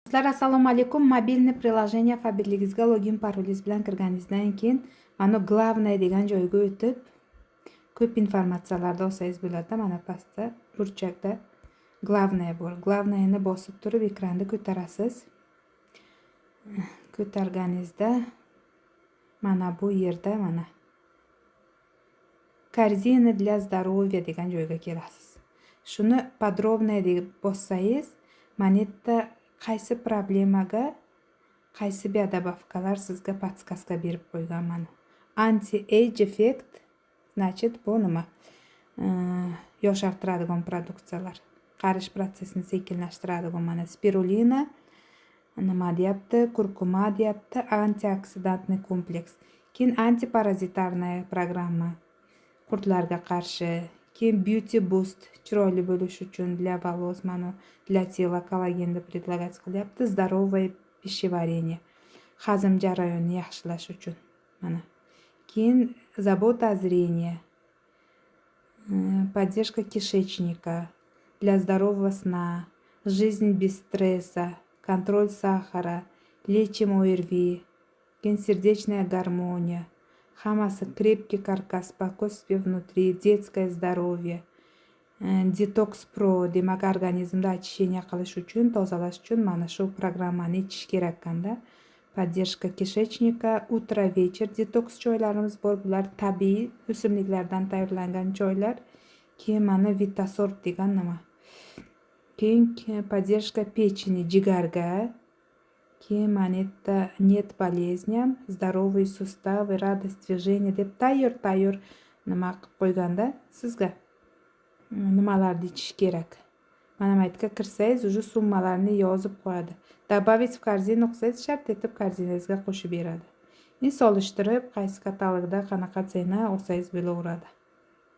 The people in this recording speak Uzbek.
Sizlar assalomu alaykum. Mobilniy приложение Faberligizga login parolingiz bilan kirganingizdan keyin mana главное degan joyga o'tib, ko'p informatsiyalarni olsangiz bo'ladi. Mana pastda burchakda главное bor. Главныйni bosib turib ekranda ko'tarasiz. Ko'targaningizda mana bu yerda mana Корзина для здоровья degan joyga kelasiz. Shuni подробно deb bossangiz, mana yerda qaysi problemaga qaysi biodobavkalar sizga podskaska berib qo'ygan mana. Anti-age effect, значит, bu nima? Yoshartiradigan produksiyalar, qarish prosesini sekinlashtiradigan mana spirulina, nima deyapti? Kurkuma deyapti, antioksidantniy kompleks. Keyin antiparazitarniy programma, qurtlarga qarshi. Keyin beauty boost, chiroyli bo'lish uchun, для волос, mana для тела kollagenni предлагать qilyapti. Здоровое пищеварение, hazm jarayonini yaxshilash uchun mana. Keyin забота о зрении, поддержка кишечника, для здорового сна, жизнь без стресса, контроль сахара, лечим ОРВИ, keyin сердечная гармония. Hammasi крепкий каркас, спокойствие внутри, детское здоровье, detox pro, demak organizmda очищение qilish uchun, tozalash uchun mana shu programmani ichish kerak ekanda. Поддержка кишечника, утро вечер detoks choylarimiz bor. Bular tabiiy o'simliklardan tayyorlangan choylar. Keyin mana Vitasort degan nima. Keyin поддержка печени, jigarga. Keyin mana yerda нет болезням, здоровые суставы, радость движения deb tayyor nima qilib qo'yganda sizga nimalarni ichish kerak. Mana bu yerga kirsangiz, уже summalarni yozib qo'yadi. Добавить в корзину qilsangiz, shart etib korzinangizga qo'shib beradi. Solishtirib, qaysi katalogda qanaqa cena olsangiz bo'laveradi.